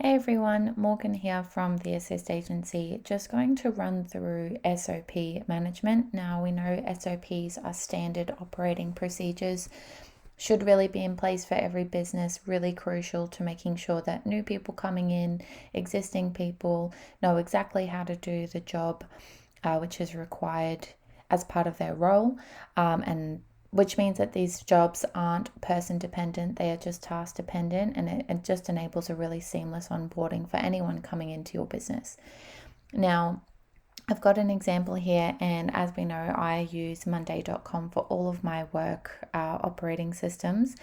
Hey everyone, Morgan here from the Assist Agency. Just going to run through SOP management. Now we know SOPs are standard operating procedures, should really be in place for every business, really crucial to making sure that new people coming in, existing people know exactly how to do the job, which is required as part of their role, and which means that these jobs aren't person dependent, they are just task dependent, and it just enables a really seamless onboarding for anyone coming into your business. Now, I've got an example here, and as we know, I use monday.com for all of my work operating systems,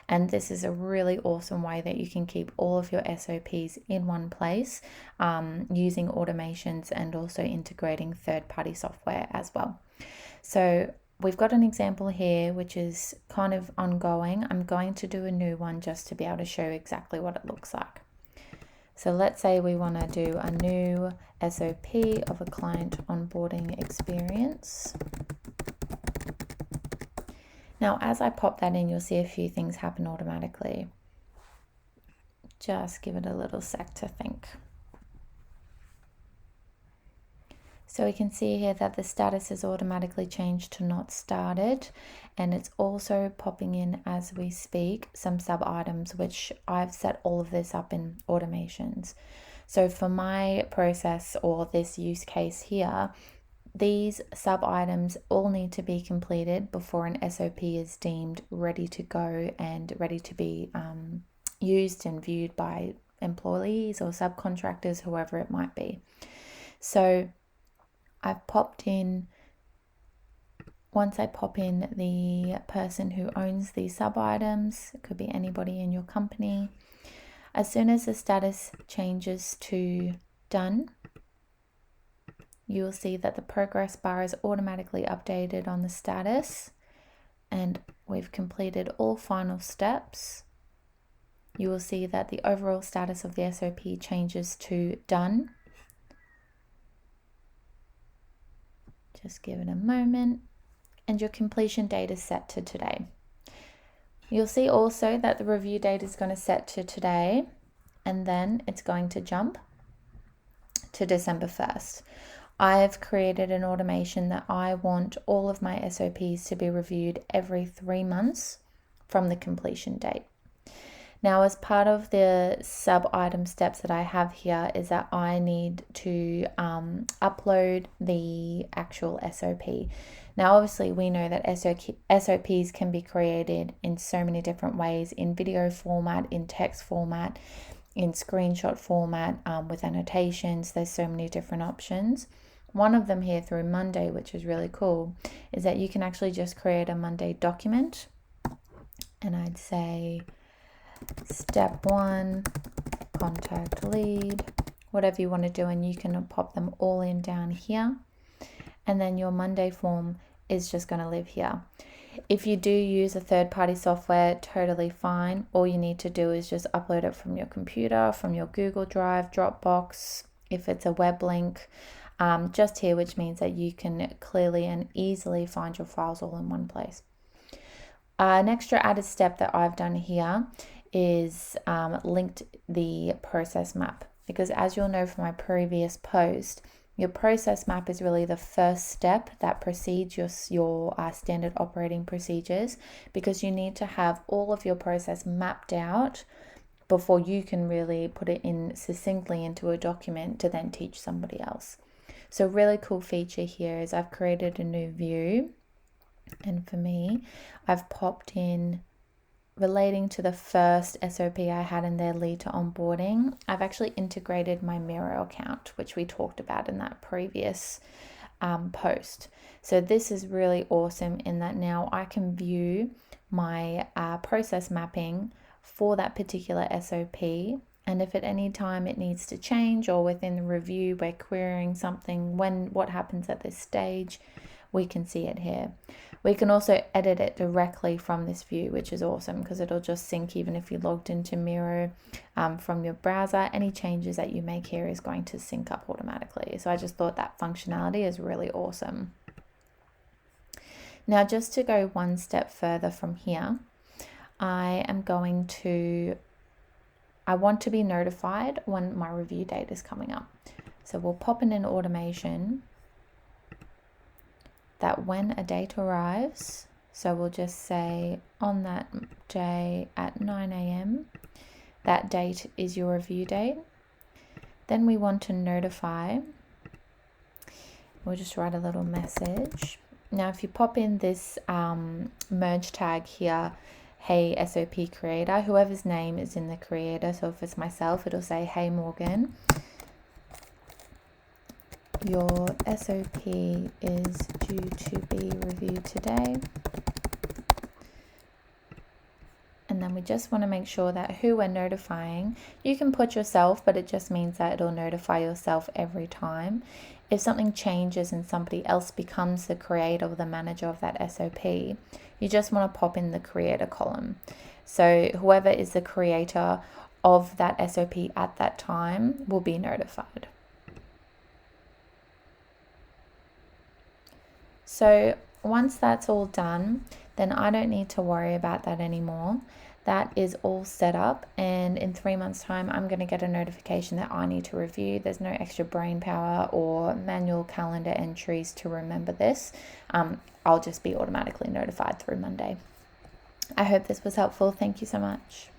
and this is a really awesome way that you can keep all of your SOPs in one place, using automations and also integrating third-party software as well. So we've got an example here which is kind of ongoing. I'm going to do a new one just to be able to show exactly what it looks like. So let's say we want to do a new SOP of a client onboarding experience. Now, as I pop that in, you'll see a few things happen automatically. Just give it a little sec to think. So we can see here that the status is automatically changed to not started, and it's also popping in as we speak some sub items, which I've set all of this up in automations. So for my process or this use case here, these sub items all need to be completed before an SOP is deemed ready to go and ready to be used and viewed by employees or subcontractors, whoever it might be. So I've popped in, once I pop in the person who owns these sub items, it could be anybody in your company. As soon as the status changes to done, you will see that the progress bar is automatically updated on the status, and we've completed all final steps. You will see that the overall status of the SOP changes to done. Just give it a moment, and your completion date is set to today. You'll see also that the review date is going to set to today, and then it's going to jump to December 1st. I've created an automation that I want all of my SOPs to be reviewed every 3 months from the completion date. Now, as part of the sub item steps that I have here is that I need to upload the actual SOP. Now, obviously, we know that SOPs can be created in so many different ways, in video format, in text format, in screenshot format, with annotations. There's so many different options. One of them here through Monday, which is really cool, is that you can actually just create a Monday document, and I'd say step 1, contact lead, whatever you want to do, and you can pop them all in down here, and then your Monday form is just going to live here. If you do use a third-party software, totally fine. All you need to do is just upload it from your computer, from your Google Drive, Dropbox, if it's a web link, just here, which means that you can clearly and easily find your files all in one place. An extra added step that I've done here is linked the process map, because as you'll know from my previous post, your process map is really the first step that precedes your standard operating procedures, because you need to have all of your process mapped out before you can really put it in succinctly into a document to then teach somebody else. So really cool feature here is I've created a new view, and for me, I've popped in relating to the first SOP I had in there, lead to onboarding. I've actually integrated my Miro account, which we talked about in that previous post. So this is really awesome in that now I can view my process mapping for that particular SOP. And if at any time it needs to change, or within the review we're querying something, what happens at this stage, we can see it here. We can also edit it directly from this view, which is awesome because it'll just sync even if you logged into Miro from your browser. Any changes that you make here is going to sync up automatically. So I just thought that functionality is really awesome. Now, just to go one step further from here, I am going to I want to be notified when my review date is coming up. So we'll pop in an automation that when a date arrives, so we'll just say on that day at 9 a.m, that date is your review date. Then we want to notify. We'll just write a little message. Now, if you pop in this merge tag here, hey SOP creator, whoever's name is in the creator, so if it's myself, it'll say, hey Morgan, your SOP is due to be reviewed today. And then we just want to make sure that who we're notifying, you can put yourself, but it just means that it'll notify yourself every time. If something changes and somebody else becomes the creator or the manager of that SOP, you just want to pop in the creator column. So whoever is the creator of that SOP at that time will be notified. So once that's all done, then I don't need to worry about that anymore. That is all set up, and in 3 months' time, I'm going to get a notification that I need to review. There's no extra brain power or manual calendar entries to remember this. I'll just be automatically notified through Monday. I hope this was helpful. Thank you so much.